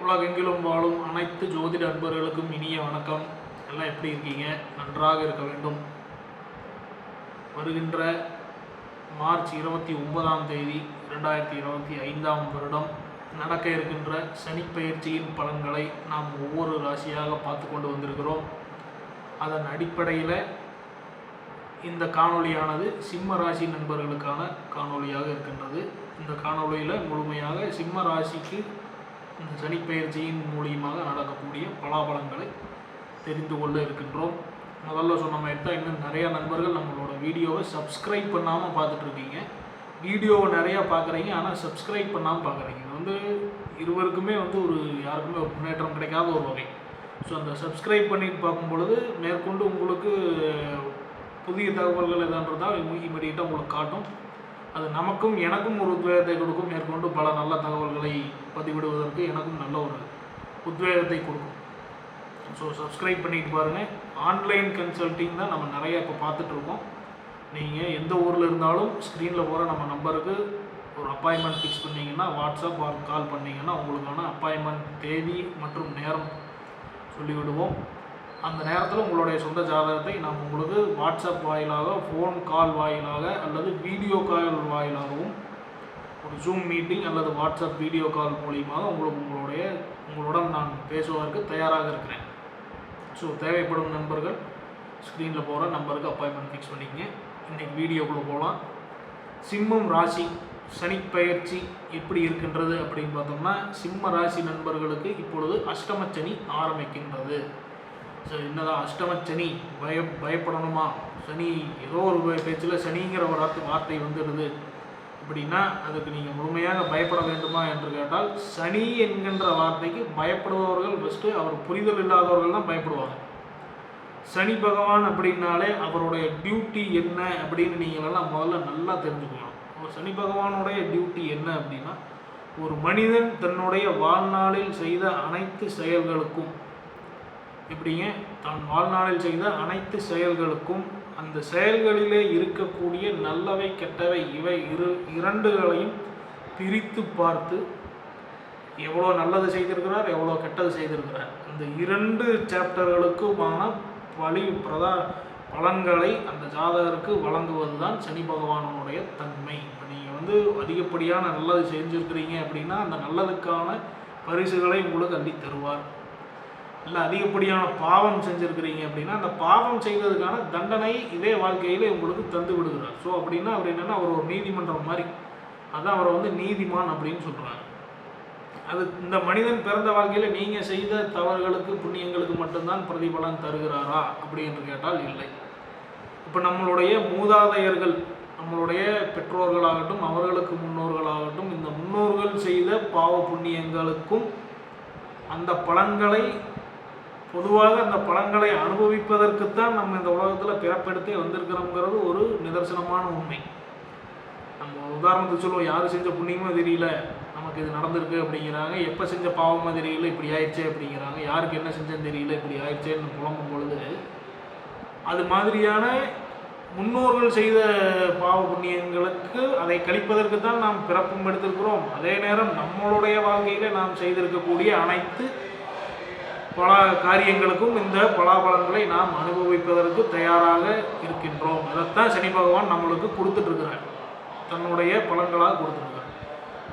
உலகெங்கிலும் வாழும் அனைத்து ஜோதிட அன்பர்களுக்கும் இனிய வணக்கம். எல்லாம் எப்படி இருக்கீங்க? நன்றாக இருக்க வேண்டும். வருகின்ற மார்ச் 29ஆம் தேதி 2025ஆம் வருடம் நடக்க இருக்கின்ற சனிப்பெயர்ச்சியின் பலன்களை நாம் ஒவ்வொரு ராசியாக பார்த்து கொண்டு வந்திருக்கிறோம். அதன் அடிப்படையில் இந்த காணொளியானது சிம்ம ராசி நண்பர்களுக்கான காணொளியாக இருக்கின்றது. இந்த காணொளியில் முழுமையாக சிம்ம ராசிக்கு இந்த சனிப்பெயர்ச்சியின் மூலியமாக நடக்கக்கூடிய பலாபலங்களை தெரிந்து கொள்ள இருக்கின்றோம். முதல்ல சொன்ன மாதிரி தான் இன்னும் நிறையா நண்பர்கள் நம்மளோட வீடியோவை சப்ஸ்கிரைப் பண்ணாமல் பார்த்துட்ருக்கீங்க. வீடியோவை நிறையா பார்க்குறீங்க, ஆனால் சப்ஸ்கிரைப் பண்ணாமல் பார்க்குறீங்க. இது இருவருக்குமே ஒரு யாருக்குமே ஒரு முன்னேற்றம் கிடைக்காத ஒரு வகை. ஸோ அந்த சப்ஸ்கிரைப் பண்ணிட்டு பார்க்கும் பொழுது மேற்கொண்டு உங்களுக்கு புதிய தகவல்கள் எதான்றதால் இமீடியட்டாக உங்களுக்கு காட்டும். அது நமக்கும் எனக்கும் ஒரு உத்வேகத்தை கொடுக்கும். மேற்கொண்டு பல நல்ல தகவல்களை பதிவிடுவதற்கு எனக்கும் நல்ல ஒரு உத்வேகத்தை கொடுக்கும். ஸோ சப்ஸ்கிரைப் பண்ணிட்டு பாருங்கள். ஆன்லைன் கன்சல்ட்டிங் தான் நம்ம நிறையா இப்போ பார்த்துட்ருக்கோம். நீங்கள் எந்த ஊரில் இருந்தாலும் ஸ்க்ரீனில் போகிற நம்ம நம்பருக்கு ஒரு அப்பாயின்மெண்ட் ஃபிக்ஸ் பண்ணிங்கன்னா, வாட்ஸ்அப் கால் பண்ணிங்கன்னா உங்களுக்கான அப்பாயின்மெண்ட் தேதி மற்றும் நேரம் சொல்லிவிடுவோம். அந்த நேரத்தில் உங்களுடைய சொந்த ஜாதகத்தை நாம் உங்களுக்கு வாட்ஸ்அப் வாயிலாக, ஃபோன் கால் வாயிலாக அல்லது வீடியோ கால் வாயிலாகவும் ஒரு ஜூம் மீட்டிங் அல்லது வாட்ஸ்அப் வீடியோ கால் மூலியமாக உங்களுடன் நான் பேசுவதற்கு தயாராக இருக்கிறேன். ஸோ தேவைப்படும் நண்பர்கள் ஸ்க்ரீனில் போகிற நம்பருக்கு அப்பாயின்மெண்ட் ஃபிக்ஸ் பண்ணிக்கங்க. இன்றைக்கி வீடியோக்குள்ளே போகலாம். சிம்மம் ராசி சனிப்பெயர்ச்சி எப்படி இருக்கின்றது அப்படின்னு பார்த்தோம்னா, சிம்ம ராசி நண்பர்களுக்கு இப்பொழுது அஷ்டமச்சனி ஆரம்பிக்கின்றது. ஸோ என்னதான் அஷ்டமச்சனி பயப்படணுமா? சனி ஏதோ ஒரு பேச்சில் சனிங்கிற ஒரு வார்த்தை வந்துடுது அப்படின்னா அதுக்கு நீங்கள் முழுமையாக பயப்பட வேண்டுமா என்று கேட்டால், சனி என்கின்ற வார்த்தைக்கு பயப்படுபவர்கள் ஃபஸ்ட்டு அவர் புரிதல் இல்லாதவர்கள் தான் பயப்படுவாங்க. சனி பகவான் அப்படின்னாலே அவருடைய டியூட்டி என்ன அப்படின்னு நீங்களெல்லாம் முதல்ல நல்லா தெரிஞ்சுக்கணும். சனி பகவானுடைய டியூட்டி என்ன அப்படின்னா, ஒரு மனிதன் தன்னுடைய வாழ்நாளில் செய்த அனைத்து செயல்களுக்கும் எப்படிங்க தான் வாழ்நாளில் செய்த அனைத்து செயல்களுக்கும் அந்த செயல்களிலே இருக்கக்கூடிய நல்லவை கெட்டவை இவை இரண்டுகளையும் பிரித்து பார்த்து எவ்வளோ நல்லது செய்திருக்கிறார், எவ்வளோ கெட்டது செய்திருக்கிறார், இந்த இரண்டு சாப்டர்களுக்குமான பலன்களை அந்த ஜாதகருக்கு வழங்குவது தான் சனி பகவானுடைய தன்மை. இப்போ நீங்கள் அதிகப்படியான நல்லது செஞ்சுருக்கிறீங்க அப்படின்னா அந்த நல்லதுக்கான பரிசுகளை உங்களுக்கு அள்ளி தருவார். இல்லை அதிகப்படியான பாவம் செஞ்சுருக்கிறீங்க அப்படின்னா அந்த பாவம் செய்ததுக்கான தண்டனை இதே வாழ்க்கையில் உங்களுக்கு தந்து விடுகிறார். ஸோ அப்படின்னா அவர் என்னென்னா அவர் ஒரு நீதிமன்றம் மாதிரி, அதான் அவரை நீதிமான் அப்படின்னு சொல்கிறாங்க. அது இந்த மனிதன் பிறந்த வாழ்க்கையில் நீங்கள் செய்த தவறுகளுக்கு புண்ணியங்களுக்கு மட்டும்தான் பிரதிபலன் தருகிறாரா அப்படி என்று கேட்டால் இல்லை. இப்போ நம்மளுடைய மூதாதையர்கள், நம்மளுடைய பெற்றோர்களாகட்டும், அவர்களுக்கு முன்னோர்களாகட்டும், இந்த முன்னோர்கள் செய்த பாவ புண்ணியங்களுக்கும் அந்த பலன்களை பொதுவாக அந்த பலன்களை அனுபவிப்பதற்குத்தான் நம்ம இந்த உலகத்தில் பிறப்பெடுத்தே வந்திருக்கிறோங்கிறது ஒரு நிதர்சனமான உண்மை. நம்ம உதாரணத்துக்கு சொல்லுவோம், யார் செஞ்ச புண்ணியமும் தெரியல நமக்கு இது நடந்திருக்கு அப்படிங்கிறாங்க, எப்போ செஞ்ச பாவமாக தெரியல இப்படி ஆயிடுச்சே அப்படிங்கிறாங்க, யாருக்கு என்ன செஞ்சேன்னு தெரியல இப்படி ஆயிடுச்சேன்னு புலம்பும் பொழுது அது மாதிரியான முன்னோர்கள் செய்த பாவ புண்ணியங்களுக்கு அதை கழிப்பதற்கு தான் நாம் பிறப்பும் எடுத்திருக்கிறோம். அதே நேரம் நம்மளுடைய வாழ்க்கையில் நாம் செய்திருக்கக்கூடிய அனைத்து பல காரியங்களுக்கும் இந்த பலாபலன்களை நாம் அனுபவிப்பதற்கு தயாராக இருக்கின்றோம். அதைத்தான் சனி பகவான் நம்மளுக்கு கொடுத்துட்ருக்கிறார், தன்னுடைய பலன்களாக கொடுத்துருக்கார்.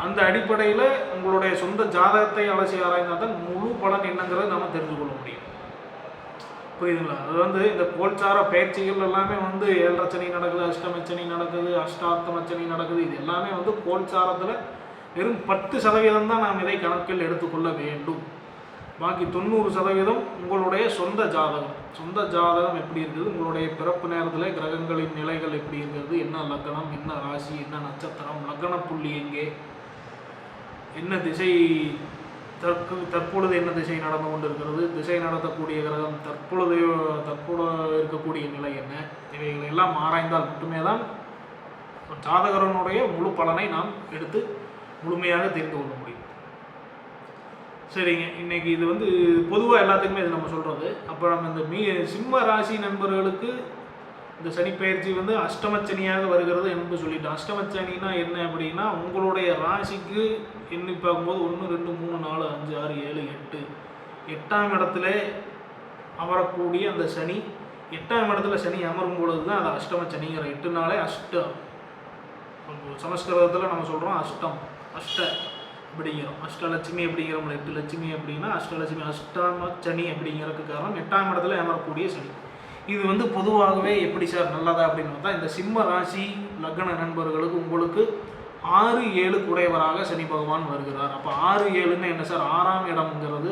அந்த அடிப்படையில் உங்களுடைய சொந்த ஜாதகத்தை அலசி ஆராய்ந்தால் தான் முழு பலன் என்னங்கிறத நம்ம தெரிஞ்சு கொள்ள முடியும். புரியுதுங்களா? அது இந்த கோல்சார பயிற்சிகள் எல்லாமே 7 சனி நடக்குது, அஷ்டமச்சனி நடக்குது, அஷ்டார்த்தமச்சனி நடக்குது. இது எல்லாமே கோல்சாரத்தில் வெறும் 10% தான் நாம் இதை கணக்கில் எடுத்துக்கொள்ள வேண்டும். பாக்கி 90% உங்களுடைய சொந்த ஜாதகம். சொந்த ஜாதகம் எப்படி இருக்குது, உங்களுடைய பிறப்பு நேரத்தில் கிரகங்களின் நிலைகள் எப்படி இருக்கிறது, என்ன லக்னம், என்ன ராசி, என்ன நட்சத்திரம், லக்ன புள்ளி எங்கே, என்ன திசை, தற்பொழுது என்ன திசை நடந்து கொண்டு இருக்கிறது, திசை நடத்தக்கூடிய கிரகம் தற்பொழுது இருக்கக்கூடிய நிலை என்ன, இவைகளை எல்லாம் ஆராய்ந்தால் மட்டுமே தான் ஜாதகரனுடைய முழு பலனை நாம் எடுத்து முழுமையாக தெரிந்து கொள்ள முடியும். சரிங்க, இன்றைக்கி இது பொதுவாக எல்லாத்துக்குமே இது நம்ம சொல்கிறது. அப்போ நம்ம இந்த சிம்ம ராசி நண்பர்களுக்கு இந்த சனிப்பெயர்ச்சி வந்து அஷ்டமச்சனியாக வருகிறது என்று சொல்லிட்டோம். அஷ்டமச்சனினா என்ன அப்படின்னா, உங்களுடைய ராசிக்கு எண்ணி பார்க்கும்போது 1 2 3 4 5 6 7 8 8ஆம் இடத்துல அமரக்கூடிய அந்த சனி, 8ஆம் இடத்துல சனி அமரும் பொழுது தான் அது அஷ்டமச்சனிங்கிற. 8 நாளே அஷ்டம். சமஸ்கிருதத்தில் நம்ம சொல்கிறோம் அஷ்டம், அஷ்ட அப்படிங்கிறோம். அஷ்டலட்சுமி அப்படிங்கிறோம். 8 லட்சுமி அப்படின்னா அஷ்டலட்சுமி, அஷ்டமச்சனி அப்படிங்கிறதுக்கு காரணம் 8ஆம் இடத்துல அமரக்கூடிய சனி. இது வந்து பொதுவாகவே எப்படி சார் நல்லதா அப்படின்னு பார்த்தா, இந்த சிம்ம ராசி லக்ன நண்பர்களுக்கு உங்களுக்கு 6 7 குடையவராக சனி பகவான் வருகிறார். அப்போ 6 7ன்னு என்ன சார்? 6ஆம் இடம்ங்கிறது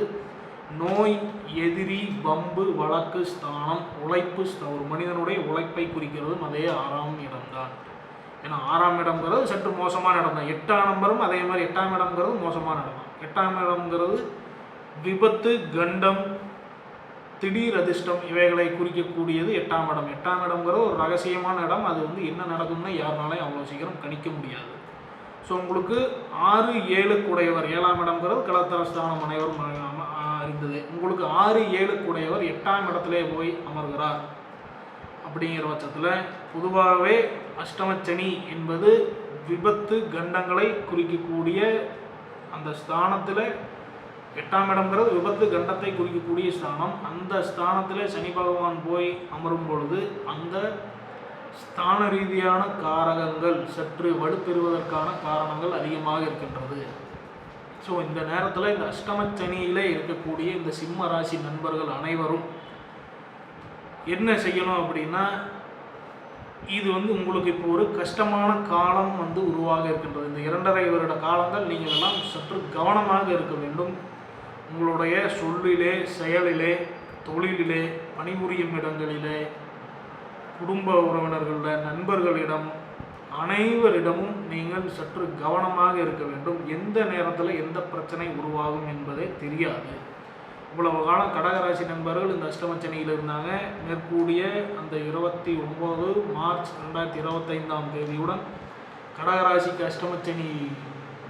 நோய், எதிரி, பம்பு, வழக்கு ஸ்தானம், உழைப்பு, ஒரு மனிதனுடைய உழைப்பை குறிக்கிறதும் அதே 6ஆம் இடம்தான். ஏன்னா 6ஆம் இடம்ங்கிறது சற்று மோசமான இடம் தான். 8ஆம் நம்பரும் அதே மாதிரி 8ஆம் இடம்ங்கிறது மோசமான இடம் தான். 8ஆம் இடம்ங்கிறது விபத்து, கண்டம், திடீர் அதிர்ஷ்டம் இவைகளை குறிக்கக்கூடியது 8ஆம் இடம். 8ஆம் இடம்ங்கிறது ஒரு ரகசியமான இடம். அது வந்து என்ன நடக்கும்னா யாருனாலையும் அவ்வளோ சீக்கிரம் கணிக்க முடியாது. ஸோ உங்களுக்கு 6 7 குடையவர், 7ஆம் இடம்ங்கிறது கலத்தரஸ்தானம் அனைவரும் அறிந்தது. உங்களுக்கு 6 7 குடையவர் 8ஆம் இடத்திலே போய் அமர்கிறார். அப்படிங்கிற பட்சத்தில் பொதுவாகவே அஷ்டமச்சனி என்பது விபத்து, கண்டங்களை குறிக்கக்கூடிய அந்த ஸ்தானத்தில், 8ஆம் இடம்ங்கிறது விபத்து, கண்டத்தை குறிக்கக்கூடிய ஸ்தானம். அந்த ஸ்தானத்தில் சனி பகவான் போய் அமரும் பொழுது அந்த ஸ்தான ரீதியான காரகங்கள் சற்று வலுப்பெறுவதற்கான காரணங்கள் அதிகமாக இருக்கின்றது. ஸோ இந்த நேரத்தில் இந்த அஷ்டமச்சனியிலே இருக்கக்கூடிய இந்த சிம்ம ராசி நண்பர்கள் அனைவரும் என்ன செய்யணும் அப்படின்னா, இது வந்து உங்களுக்கு இப்போ ஒரு கஷ்டமான காலம் வந்து உருவாக இருக்கின்றது. இந்த 2.5 வருட காலங்கள் நீங்கள் எல்லாம் சற்று கவனமாக இருக்க வேண்டும். உங்களுடைய சொல்லிலே, செயலிலே, தொழிலிலே, பணிபுரியும் இடங்களிலே, குடும்ப உறவினர்களில், நண்பர்களிடம், அனைவரிடமும் நீங்கள் சற்று கவனமாக இருக்க வேண்டும். எந்த நேரத்தில் எந்த பிரச்சனை உருவாகும் என்பதே தெரியாது. இவ்வளவு காலம் கடகராசி நண்பர்கள் இந்த அஷ்டமச்சனியில் இருந்தாங்க. மேற்கூடிய அந்த 29 மார்ச் 2025ஆம் தேதியுடன் கடகராசிக்கு அஷ்டமச்சனி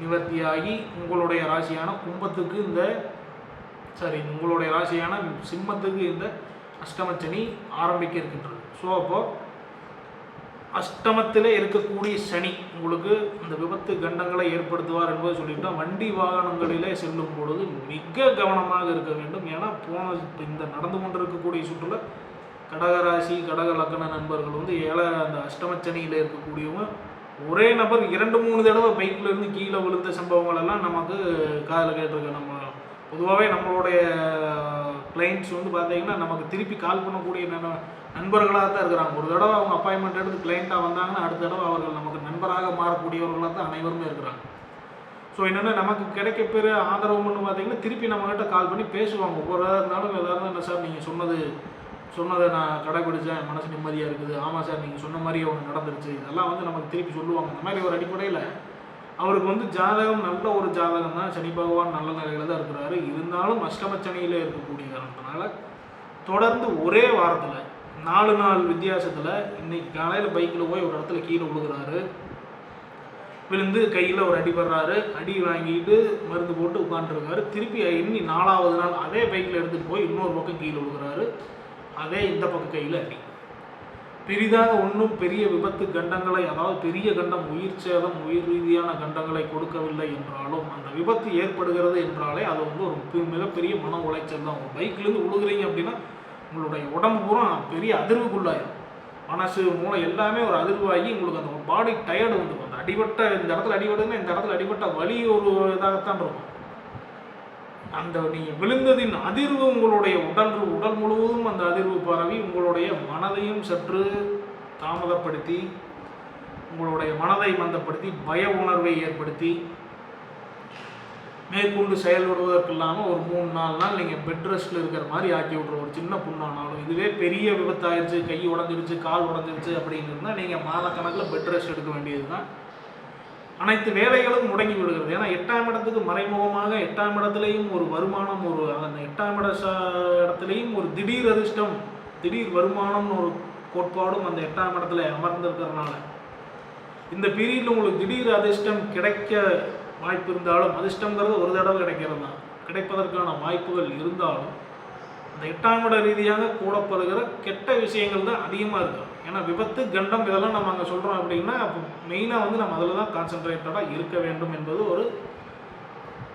நிவர்த்தியாகி உங்களுடைய ராசியான கும்பத்துக்கு உங்களுடைய ராசியான சிம்மத்துக்கு இந்த அஷ்டமச்சனி ஆரம்பிக்க இருக்கின்றது. ஸோ அப்போது அஷ்டமத்திலே இருக்கக்கூடிய சனி உங்களுக்கு இந்த விபத்து, கண்டங்களை ஏற்படுத்துவார் என்பதை சொல்லிவிட்டால், வண்டி வாகனங்களிலே செல்லும் பொழுது மிக கவனமாக இருக்க வேண்டும். ஏன்னா இந்த நடந்து கொண்டிருக்கக்கூடிய சுற்றுலா கடகராசி, கடக லக்ன நண்பர்கள் வந்து அந்த அஷ்டமச்சனியில் இருக்கக்கூடியவங்க ஒரே நபர் 2-3 தடவை பைக்கில் இருந்து கீழே விழுந்த சம்பவங்கள் எல்லாம் நமக்கு காதில் கேட்டிருக்கேன். நம்ம பொதுவாகவே நம்மளுடைய கிளைண்ட்ஸ் வந்து பார்த்தீங்கன்னா நமக்கு திருப்பி கால் பண்ணக்கூடிய நண்பர்களாக தான் இருக்கிறாங்க. ஒரு தடவை அவங்க அப்பாயின்மெண்ட் எடுத்து கிளைண்ட்டாக வந்தாங்கன்னா அடுத்த தடவை அவர்கள் நமக்கு நண்பராக மாறக்கூடியவர்களாக தான் அனைவருமே இருக்கிறாங்க. ஸோ என்னென்னா நமக்கு கிடைக்கப்பெற ஆதரவுன்னு பார்த்தீங்கன்னா திருப்பி நம்மகிட்ட கால் பண்ணி பேசுவாங்க. ஒவ்வொரு இருந்தாலும் எதாவது என்ன சார் நீங்கள் சொன்னதை நான் கடைபிடிச்சேன், மனசு நிம்மதியாக இருக்குது. ஆமாம் சார் நீங்கள் சொன்ன மாதிரி ஒன்று நடந்துருச்சு. இதெல்லாம் வந்து நமக்கு திருப்பி சொல்லுவாங்க. இந்த மாதிரி ஒரு அடிப்படையில் அவருக்கு வந்து ஜாதகம் நல்ல ஒரு ஜாதகம் தான். சனி பகவான் நல்ல நிலையில் தான் இருக்கிறாரு. இருந்தாலும் அஷ்டமச்சனியில் இருக்கக்கூடிய காரணத்தினால தொடர்ந்து ஒரே வாரத்தில் 4 நாள் வித்தியாசத்தில் இன்னைக்கு காலையில் பைக்கில் போய் ஒரு இடத்துல கீழே விழுகிறாரு. விழுந்து கையில் ஒரு அடி படுறாரு. அடி வாங்கிட்டு மருந்து போட்டு உட்காந்துருக்காரு. திருப்பி இன்னி 4ஆவது நாள் அதே பைக்கில் எடுத்துகிட்டு போய் இன்னொரு பக்கம் கீழே விழுகிறாரு. அதே இந்த பக்கம் கையில் அடி. பெரிதாக ஒன்றும் பெரிய விபத்து, கண்டங்களை, அதாவது பெரிய கண்டம், உயிர் சேதம், உயிர் ரீதியான கண்டங்களை கொடுக்கவில்லை என்றாலும் அந்த விபத்து ஏற்படுகிறது என்றாலே அது வந்து ஒரு மிகப்பெரிய மன உளைச்சல் தான். ஒரு பைக்கிலேருந்து விழுகிறீங்க அப்படின்னா உங்களுடைய உடம்பு பூரா பெரிய அதிர்வுக்குள்ளாயிரும். மனசு, மூளை எல்லாமே ஒரு அதிர்வாகி உங்களுக்கு அந்த பாடி டயர்டு வந்துடும். அந்த அடிபட்ட இந்த இடத்துல அடிபடுதுன்னா இந்த இடத்துல அடிபட்ட வலி ஒரு இதாகத்தான் இருக்கும். அந்த நீங்கள் விழுந்ததின் அதிர்வு உங்களுடைய உடல் முழுவதும் அந்த அதிர்வு பரவி உங்களுடைய மனதையும் சற்று தாமதப்படுத்தி, உங்களுடைய மனதை மந்தப்படுத்தி, பய உணர்வை ஏற்படுத்தி, மேற்கொண்டு செயல்படுவதற்கு இல்லாமல் ஒரு 3-4 நாள் நீங்கள் பெட் ரெஸ்ட்டில் இருக்கிற மாதிரி ஆக்கி விட்ருவோம். ஒரு சின்ன புண்ணானாலும் இதுவே பெரிய விபத்தாயிருச்சு, கை உடஞ்சிருச்சு, கால் உடஞ்சிருச்சு அப்படின்னு இருந்தால் நீங்கள் மாதக்கணக்கில் பெட் ரெஸ்ட் எடுக்க வேண்டியது தான். அனைத்து வேலைகளும் முடங்கி விடுகிறது. ஏன்னா 8ஆம் இடத்துக்கு மறைமுகமாக 8ஆம் இடத்துலையும் ஒரு வருமானம், அந்த 8ஆம் இடத்துலையும் ஒரு திடீர் அதிர்ஷ்டம், திடீர் வருமானம்னு ஒரு கோட்பாடும் அந்த 8ஆம் இடத்துல அமர்ந்திருக்கிறதுனால இந்த பீரியடில் உங்களுக்கு திடீர் அதிர்ஷ்டம் கிடைக்க வாய்ப்பு இருந்தாலும், அதிர்ஷ்டங்கிறது ஒரு தடவை கிடைக்கிறது தான், கிடைப்பதற்கான வாய்ப்புகள் இருந்தாலும் அந்த 8ஆம் இட ரீதியாக கூடப்படுகிற கெட்ட விஷயங்கள் தான் அதிகமாக இருக்கும். ஏன்னா விபத்து, கண்டம் இதெல்லாம் நம்ம அங்கே சொல்கிறோம் அப்படின்னா, அப்போ மெயினாக வந்து நம்ம அதில் தான் கான்சென்ட்ரேட்டடாக இருக்க வேண்டும் என்பது ஒரு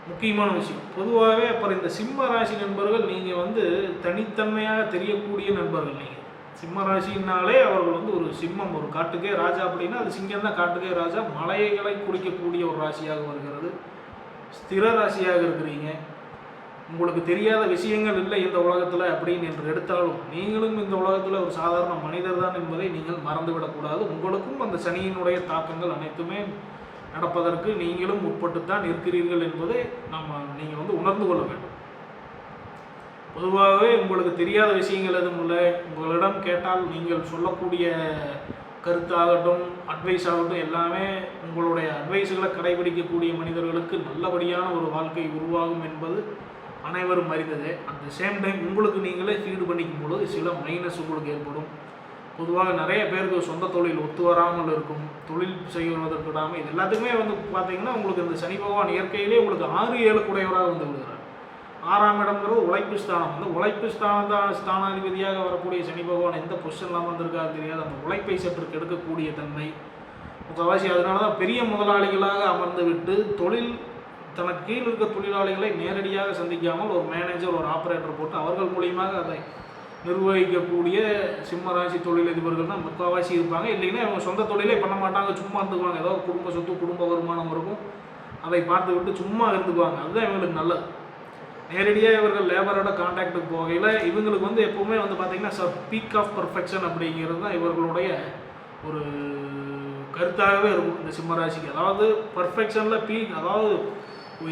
முக்கியமான விஷயம். பொதுவாகவே அப்புறம் இந்த சிம்ம ராசி நண்பர்கள் நீங்கள் வந்து தனித்தன்மையாக தெரியக்கூடிய நண்பர்கள். நீங்கள் சிம்ம ராசினாலே அவர்கள் வந்து ஒரு சிம்மம், ஒரு காட்டுக்கே ராஜா அப்படின்னா அது சிங்கம் தான் காட்டுக்கே ராஜா. மலைகளை குடிக்கக்கூடிய ஒரு ராசியாக வருகிறது. ஸ்திர ராசியாக இருக்கிறீங்க. உங்களுக்கு தெரியாத விஷயங்கள் இல்லை இந்த உலகத்தில் அப்படின்னு என்று எடுத்தாலும் நீங்களும் இந்த உலகத்தில் ஒரு சாதாரண மனிதர் தான் என்பதை நீங்கள் மறந்துவிடக்கூடாது. உங்களுக்கும் அந்த சனியினுடைய தாக்கங்கள் அனைத்துமே நடப்பதற்கு நீங்களும் உட்பட்டுத்தான் இருக்கிறீர்கள் என்பதை நீங்கள் வந்து உணர்ந்து கொள்ள வேண்டும். பொதுவாகவே உங்களுக்கு தெரியாத விஷயங்கள் எதுவும் இல்லை. உங்களிடம் கேட்டால் நீங்கள் சொல்லக்கூடிய கருத்தாகட்டும், அட்வைஸ் ஆகட்டும், எல்லாமே உங்களுடைய அட்வைஸுகளை கடைபிடிக்கக்கூடிய மனிதர்களுக்கு நல்லபடியான ஒரு வாழ்க்கை உருவாகும் என்பது அனைவரும் அறிந்தது. அட் த சேம் டைம் உங்களுக்கு நீங்களே ஃபீடு பண்ணிக்கும் பொழுது சில மைனஸ் உங்களுக்கு ஏற்படும். பொதுவாக நிறைய பேருக்கு சொந்த தொழில் ஒத்து வராமல் இருக்கும். தொழில் செய்வதற்கு விடாமல் இது எல்லாத்துக்குமே வந்து பார்த்தீங்கன்னா உங்களுக்கு இந்த சனி பகவான் இயற்கையிலே உங்களுக்கு 6-7 கூடையவராக வந்து விடுகிறார். 6ஆம் இடம்ங்கிறது உழைப்பு ஸ்தானம். வந்து உழைப்பு ஸ்தானாதிபதியாக வரக்கூடிய சனி பகவான் எந்த பொசிஷன்லாம் வந்திருக்காரு தெரியாது. அந்த உழைப்பை சற்று கெடுக்கக்கூடிய தன்மை முக்கால்வாசி. அதனால தான் பெரிய முதலாளிகளாக அமர்ந்து விட்டு தொழில் தனக்கு கீழ் இருக்க தொழிலாளிகளை நேரடியாக சந்திக்காமல் ஒரு மேனேஜர், ஒரு ஆப்ரேட்டர் போட்டு அவர்கள் மூலியமாக அதை நிர்வகிக்கக்கூடிய சிம்மராசி தொழிலதிபர்கள் தான் முக்கால்வாசி இருப்பாங்க. இல்லைன்னா இவங்க சொந்த தொழிலே பண்ண மாட்டாங்க, சும்மா இருந்துக்குவாங்க. ஏதோ குடும்ப சொத்து, குடும்ப வருமானம் இருக்கும், அதை பார்த்து விட்டு சும்மா இருந்துக்குவாங்க. அதுதான் இவங்களுக்கு நல்லது. நேரடியாக இவர்கள் லேபரோட கான்டாக்டுக்கு போகையில் இவங்களுக்கு வந்து எப்போவுமே வந்து பார்த்திங்கன்னா பீக் ஆஃப் பர்ஃபெக்ஷன் அப்படிங்கிறது தான் இவர்களுடைய ஒரு கருத்தாகவே இருக்கும் இந்த சிம்மராசிக்கு. அதாவது பர்ஃபெக்ஷனில் பீக், அதாவது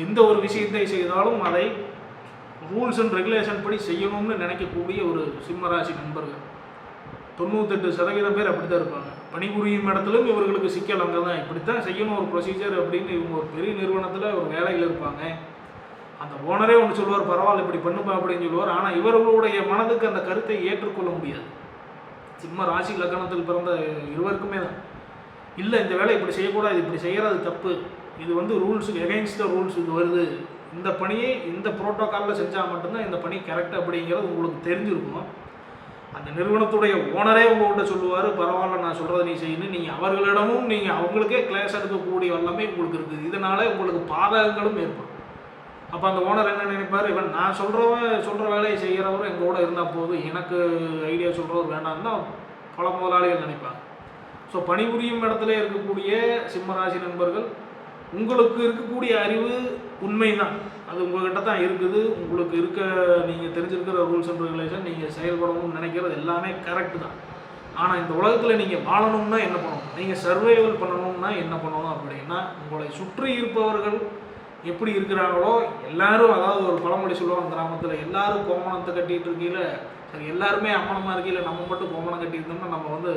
எந்த ஒரு விஷயத்தை செய்தாலும் அதை ரூல்ஸ் அண்ட் ரெகுலேஷன் படி செய்யணும்னு நினைக்கக்கூடிய ஒரு சிம்மராசி நண்பர்கள் 98% பேர் அப்படி தான் இருப்பாங்க. பணிபுரியும் இடத்துலையும் இவர்களுக்கு சிக்கல் அங்கே தான். இப்படித்தான் செய்யணும் ஒரு ப்ரொசீஜர் அப்படின்னு இவங்க ஒரு பெரிய நிறுவனத்தில் ஒரு வேலையில் இருப்பாங்க. அந்த ஓனரே ஒன்று சொல்லுவார், பரவாயில்ல இப்படி பண்ணுப்பா அப்படின்னு சொல்லுவார். ஆனால் இவர்களுடைய மனதுக்கு அந்த கருத்தை ஏற்றுக்கொள்ள முடியாது. சிம்ம ராசி லக்னத்தில் பிறந்த இருவருக்குமே தான் இல்லை, இந்த வேலை இப்படி செய்யக்கூடாது, இப்படி செய்கிறது தப்பு, இது வந்து ரூல்ஸுக்கு எகெயின்ஸ்ட் த ரூல்ஸ் இது வருது, இந்த பணியை இந்த ப்ரோட்டோக்காலில் செஞ்சால் மட்டும்தான் இந்த பணி கரெக்ட் அப்படிங்கிறது உங்களுக்கு தெரிஞ்சிருக்கும். அந்த நிறுவனத்துடைய ஓனரே உங்கள்கிட்ட சொல்லுவார், பரவாயில்ல நான் சொல்கிறத நீ செய்யணும். நீங்கள் அவர்களிடமும் நீங்கள் அவங்களுக்கே கிளாஸ் எடுக்கக்கூடிய வல்லமை உங்களுக்கு இருக்குது. இதனால் உங்களுக்கு பாதகங்களும் ஏற்படும். அப்போ அந்த ஓனர் என்ன நினைப்பார், இவன் நான் சொல்கிற வேலையை செய்கிறவரும் எங்களோட இருந்தால் போதும், எனக்கு ஐடியா சொல்கிறவர் வேண்டாம்னு தான் பல முதலாளிகள் நினைப்பாங்க. ஸோ பணிபுரியும் இடத்துல இருக்கக்கூடிய சிம்மராசி நண்பர்கள் உங்களுக்கு இருக்கக்கூடிய அறிவு உண்மைதான், அது உங்கள்கிட்ட தான் இருக்குது. உங்களுக்கு நீங்கள் தெரிஞ்சிருக்கிற ரூல்ஸ் அண்ட் ரெகுலேஷன், நீங்கள் செயல்படணும்னு நினைக்கிறது எல்லாமே கரெக்டு தான். ஆனால் இந்த உலகத்தில் நீங்கள் வாழணும்னா என்ன பண்ணணும், நீங்கள் சர்வைவல் பண்ணணும்னா என்ன பண்ணணும் அப்படின்னா, உங்களை சுற்றி இருப்பவர்கள் எப்படி இருக்கிறாங்களோ எல்லாரும், அதாவது ஒரு பழமொழி சொல்லுவாங்க கிராமத்தில், எல்லாரும் கோமணத்தை கட்டிகிட்டு இருக்கையில், சரி எல்லாருமே அம்மனமாக இருக்கையில் நம்ம மட்டும் கோமணம் கட்டியிருந்தோம்னா நம்ம வந்து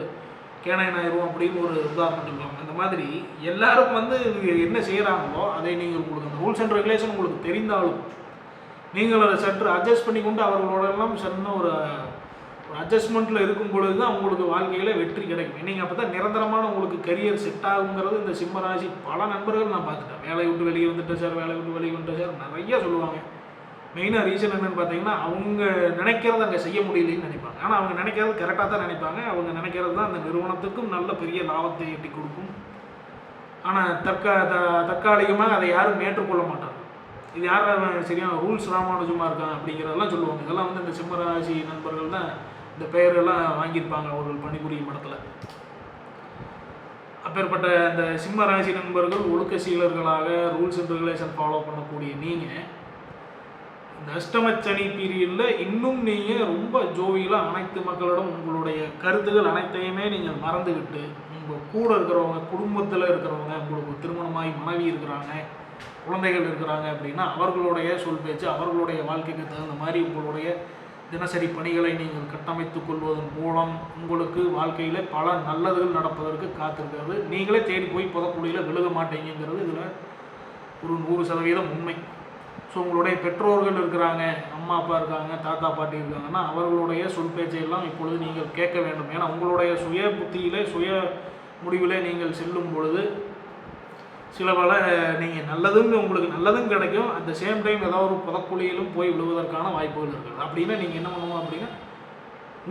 கேனையன் ஆயிரும் அப்படின்னு ஒரு உதாரணம் சொல்லுவாங்க. அந்த மாதிரி எல்லாரும் வந்து என்ன செய்கிறாங்களோ அதை நீங்கள் உங்களுக்கு அந்த ரூல்ஸ் அண்ட் ரெகுலேஷன் உங்களுக்கு தெரிந்தாலும் நீங்கள் அதை சற்று அட்ஜஸ்ட் பண்ணி கொண்டு அவர்களோடெல்லாம் சின்ன ஒரு அட்ஜஸ்ட்மெண்ட்டில் இருக்கும் பொழுது தான் உங்களுக்கு வாழ்க்கையில் வெற்றி கிடைக்கும். நீங்கள் அப்போ தான் நிரந்தரமான உங்களுக்கு கரியர் செட் ஆகுங்கிறது இந்த சிம்மராசி பல நண்பர்கள் நான் பார்த்துட்டேன். வேலையை விட்டு வெளியே வந்துட்டேன் சார், வேலையை விட்டு வெளியே வந்துட்டேன் சார், நிறைய சொல்லுவாங்க. மெயினாக ரீசன் என்னென்னு பார்த்தீங்கன்னா, அவங்க நினைக்கிறத அங்கே செய்ய முடியலன்னு நினைப்பாங்க. ஆனால் அவங்க நினைக்கிறது கரெக்டாக தான் நினைப்பாங்க. அவங்க நினைக்கிறது தான் அந்த நிறுவனத்துக்கும் நல்ல பெரிய லாபத்தை எட்டி கொடுக்கும். ஆனால் தற்காலிகமாக அதை யாரும் ஏற்றுக்கொள்ள மாட்டாங்க. இது யாரும் சரியான ரூல்ஸ் ராமானுஜமாக இருக்காங்க அப்படிங்கிறதெல்லாம் சொல்லுவாங்க. இதெல்லாம் வந்து இந்த சிம்மராசி நண்பர்கள் தான் இந்த பெயரெல்லாம் வாங்கியிருப்பாங்க அவர்கள் பணிபுரியும் இடத்துல. அப்பேற்பட்ட இந்த சிம்மராசி நண்பர்கள் ஒழுக்க சீலர்களாக ரூல்ஸ் அண்ட் ரெகுலேஷன் ஃபாலோ பண்ணக்கூடிய நீங்கள் இந்த அஷ்டமச்சனி பீரியடில் இன்னும் நீங்கள் ரொம்ப ஜோவியலாக அனைத்து மக்களிடம் உங்களுடைய கருத்துக்கள் அனைத்தையுமே நீங்கள் மறந்துவிட்டு, உங்கள் கூட இருக்கிறவங்க, குடும்பத்தில் இருக்கிறவங்க, உங்களுக்கு திருமணமாகி மனைவி இருக்கிறாங்க, குழந்தைகள் இருக்கிறாங்க அப்படின்னா அவர்களுடைய சொல் பேச்சு, அவர்களுடைய வாழ்க்கைக்கு தகுந்த மாதிரி உங்களுடைய தினசரி பணிகளை நீங்கள் கட்டமைத்துக் கொள்வதன் மூலம் உங்களுக்கு வாழ்க்கையில் பல நல்லதுகள் நடப்பதற்கு காத்திருக்கிறது. நீங்களே தேடி போய் புதக்குழியில் விழுக மாட்டீங்கிறது இதில் ஒரு 100% உண்மை. ஸோ உங்களுடைய பெற்றோர்கள் இருக்கிறாங்க, அம்மா அப்பா இருக்காங்க, தாத்தா பாட்டி இருக்காங்கன்னா அவர்களுடைய சொல் பேச்சையெல்லாம் இப்பொழுது நீங்கள் கேட்க வேண்டும். ஏன்னா உங்களுடைய சுய புத்தியிலே சுய முடிவிலே நீங்கள் செல்லும் பொழுது சில பல நீங்கள் நல்லதுன்னு உங்களுக்கு நல்லதும் கிடைக்கும், அட் த சேம் டைம் ஏதாவது ஒரு புதக்குழியிலும் போய் விழுவதற்கான வாய்ப்புகள் இருக்குது. அப்படின்னா நீங்கள் என்ன பண்ணணும் அப்படின்னா,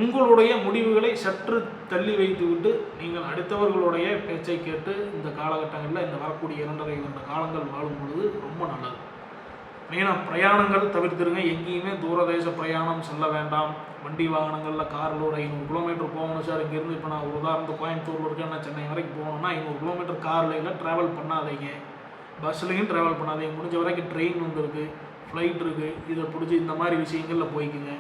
உங்களுடைய முடிவுகளை சற்று தள்ளி வைத்துவிட்டு நீங்கள் அடுத்தவர்களுடைய பேச்சை கேட்டு இந்த காலகட்டங்களில் இந்த வரக்கூடிய 2.5 வருட காலங்கள் வாழும் பொழுது ரொம்ப நல்லது. மெயினாக பிரயாணங்கள் தவிர்த்துருங்க. எங்கேயுமே தூரதேச பிரயாணம் செல்ல வேண்டாம். வண்டி வாகனங்களில் காரில் ஒரு 500 கிலோமீட்டர் போகணும் சார், இங்கேருந்து இப்போ நான் ஒரு உதாரணத்துக்கு கோயம்புத்தூரில் இருக்கேன், நான் சென்னை வரைக்கும் போகணுன்னா 500 கிலோமீட்டர் காரில் ட்ராவல் பண்ணாதீங்க, பஸ்லையும் ட்ராவல் பண்ணாதீங்க. முடிஞ்ச வரைக்கும் ட்ரெயின் வந்துருக்கு, ஃப்ளைட் இருக்குது, இதை பிடிச்சி இந்த மாதிரி விஷயங்களில் போய்க்குங்க.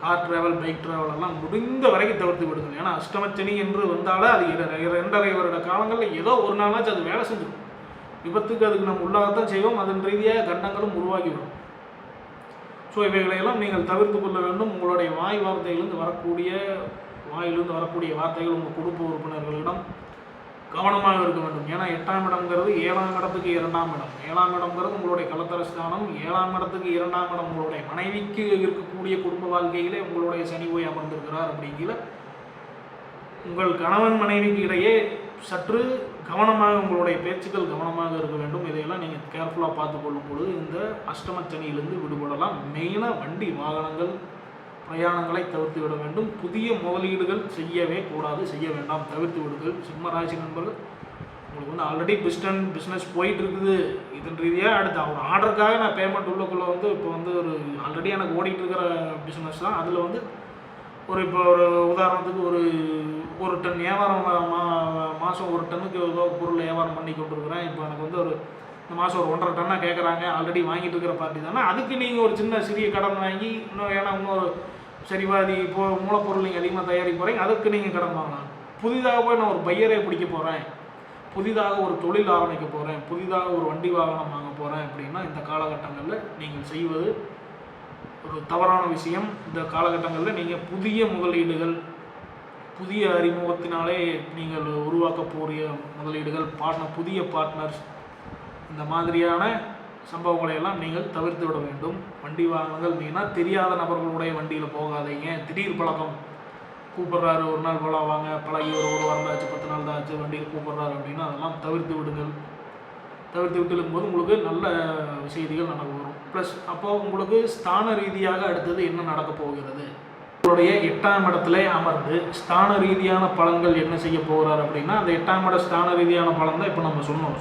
கார் ட்ராவல், பைக் ட்ராவல் எல்லாம் முடிந்த வரைக்கும் தவிர்த்து விடுங்க. ஏன்னா அஷ்டமச்சனி என்று வந்தாலே அது 2.5 வருட காலங்களில் ஏதோ ஒரு நாளாச்சும் அது வேலை செஞ்சிடும். விபத்துக்கு அதுக்கு நம்ம உள்ளாகத்தான் செய்வோம், அதன் ரீதியாக கண்டங்களும் உருவாகிவிடும். ஸோ இவைகளையெல்லாம் நீங்கள் தவிர்த்து கொள்ள வேண்டும். உங்களுடைய வாயிலிருந்து வரக்கூடிய வார்த்தைகள் உங்கள் குடும்ப உறுப்பினர்களிடம் கவனமாக இருக்க வேண்டும். ஏன்னா 8ஆம் இடம்ங்கிறது 7ஆம் இடத்துக்கு 2ஆம் இடம். 7ஆம் இடம்ங்கிறது உங்களுடைய கலத்தரஸ்தானம். 7ஆம் இடத்துக்கு 2ஆம் இடம் உங்களுடைய மனைவிக்கு இருக்கக்கூடிய குடும்ப வாழ்க்கையிலே உங்களுடைய சனி போய் அமர்ந்திருக்கிறார். அப்படிங்கிற உங்கள் கணவன் மனைவிக்கு இடையே சற்று கவனமாக உங்களுடைய பேச்சுக்கள் கவனமாக இருக்க வேண்டும். இதையெல்லாம் நீங்கள் கேர்ஃபுல்லாக பார்த்து கொள்ளும் பொழுது இந்த அஷ்டமச்சனியிலிருந்து விடுபடலாம். மெயினாக வண்டி வாகனங்கள் பிரயாணங்களை தவிர்த்து விட வேண்டும். புதிய முதலீடுகள் செய்யவே கூடாது, செய்ய வேண்டாம், தவிர்த்து விடுங்கள். சிம்ம ராசி நண்பர்கள், உங்களுக்கு ஆல்ரெடி பிஸ்னஸ் போயிட்டு இருக்குது. இதன் ரீதியாக அடுத்து ஒரு ஆர்டருக்காக நான் பேமெண்ட் உள்ளக்குள்ளே இப்போ ஒரு ஆல்ரெடி எனக்கு ஓடிட்டு இருக்கிற பிஸ்னஸ் தான். அதில் இப்போ ஒரு உதாரணத்துக்கு ஒரு டன் வியாபாரம் மாதம் 1 டன்னுக்கு ஏதோ பொருள் வியாபாரம் பண்ணி கொண்டிருக்கிறேன். இப்போ எனக்கு இந்த மாதம் ஒரு 1.5 டன்னாக கேட்குறாங்க. ஆல்ரெடி வாங்கிட்டு இருக்கிற பார்ட்டி தானே. அதுக்கு நீங்கள் ஒரு சிறிய கடன் வாங்கி இன்னொரு சரிவாதி மூலப்பொருள் நீங்கள் அதிகமாக தயாரிக்க போகிறீங்க, அதுக்கு நீங்கள் கடன் வாங்கலாம். புதிதாக போய் நான் ஒரு பையரை பிடிக்க போகிறேன், புதிதாக ஒரு தொழில் ஆரம்பிக்க போகிறேன், புதிதாக ஒரு வண்டி வாகனம் வாங்க போகிறேன் அப்படின்னா இந்த காலகட்டங்களில் நீங்கள் செய்வது ஒரு தவறான விஷயம். இந்த காலகட்டங்களில் நீங்கள் புதிய முதலீடுகள், புதிய அறிமுகத்தினாலே நீங்கள் உருவாக்க போகிற முதலீடுகள், புதிய பார்ட்னர்ஸ், இந்த மாதிரியான சம்பவங்களை எல்லாம் நீங்கள் தவிர்த்து விட வேண்டும். வண்டி வாகனங்கள் மெயினாக தெரியாத நபர்களுடைய வண்டியில் போகாதீங்க. திடீர் பழக்கம், கூப்பிட்றாரு, ஒரு நாள் வாங்க, பழகி ஒரு வாரம் ஆச்சு, 10 நாள் தான் ஆச்சு, வண்டியில் கூப்பிட்றாரு அப்படின்னா அதெல்லாம் தவிர்த்து விடுங்கள். தவிர்த்து விட்டு இருக்கும்போது உங்களுக்கு நல்ல செய்திகள் நடக்க வரும். ப்ளஸ் அப்போது உங்களுக்கு ஸ்தான ரீதியாக அடுத்தது என்ன நடக்க போகிறது, உங்களுடைய 8ஆம் இடத்துல அமர்ந்து ஸ்தான ரீதியான பலன்கள் என்ன செய்ய போகிறார் அப்படின்னா, அந்த 8ஆம் இட ஸ்தான ரீதியான பலன் தான் இப்போ நம்ம சொன்னோம்.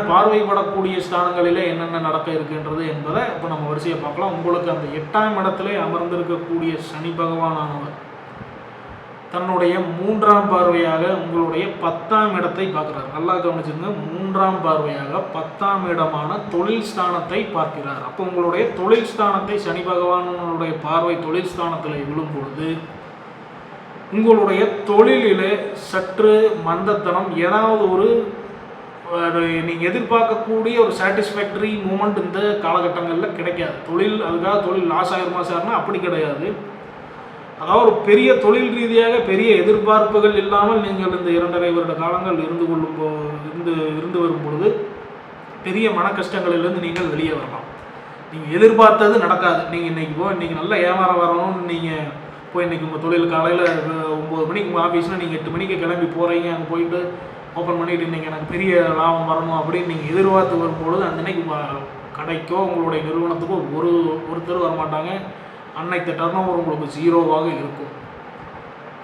பார்வைப்படக்கூடிய ஸ்தானங்களில் என்னென்ன நடக்க இருக்குன்றது என்பதை இப்போ நம்ம வரிசையை பார்க்கலாம். உங்களுக்கு அந்த 8ஆம் இடத்துல அமர்ந்திருக்கக்கூடிய சனி பகவானானவர் தன்னுடைய 3ஆம் பார்வையாக உங்களுடைய 10ஆம் இடத்தை பார்க்கிறார். நல்லா கவனிச்சுங்க, 3ஆம் பார்வையாக 10ஆம் இடமான தொழில் ஸ்தானத்தை பார்க்கிறார். அப்போ உங்களுடைய தொழில் ஸ்தானத்தை சனி பகவானுடைய பார்வை தொழில் ஸ்தானத்தில் விழும் பொழுது உங்களுடைய தொழிலிலே சற்று மந்தத்தனம், ஏதாவது ஒரு நீங்கள் எதிர்பார்க்கக்கூடிய ஒரு சாட்டிஸ்ஃபேக்டரி மூமெண்ட் இந்த காலகட்டங்களில் கிடைக்காது. அதுக்காக தொழில் லாஸ் ஆகிருமா சார்னா அப்படி கிடையாது. அதாவது ஒரு பெரிய தொழில் ரீதியாக பெரிய எதிர்பார்ப்புகள் இல்லாமல் நீங்கள் இந்த 2.5 வருட காலங்கள் இருந்து வரும் பொழுது பெரிய மன கஷ்டங்களிலிருந்து நீங்கள் வெளியே வரலாம். நீங்கள் எதிர்பார்த்தது நடக்காது. நீங்கள் இன்றைக்கி நல்ல வியாபாரம் வரணும்னு நீங்கள் இன்றைக்கி உங்கள் தொழில் காலையில் 9 மணிக்கு உங்கள் ஆஃபீஸில் நீங்கள் 8 மணிக்கு கிளம்பி போகிறீங்க, அங்கே போயிட்டு ஓப்பன் பண்ணிவிட்டு இன்றைக்கி எனக்கு பெரிய லாபம் வரணும் அப்படின்னு நீங்கள் எதிர்பார்த்து வரும்பொழுது அந்த அன்னைக்கு கடைக்கோ உங்களுடைய நிறுவனத்துக்கோ ஒருத்தர் வரமாட்டாங்க. அன்னைக்கு டர்ன் உங்களுக்கு 0வாக இருக்கும்.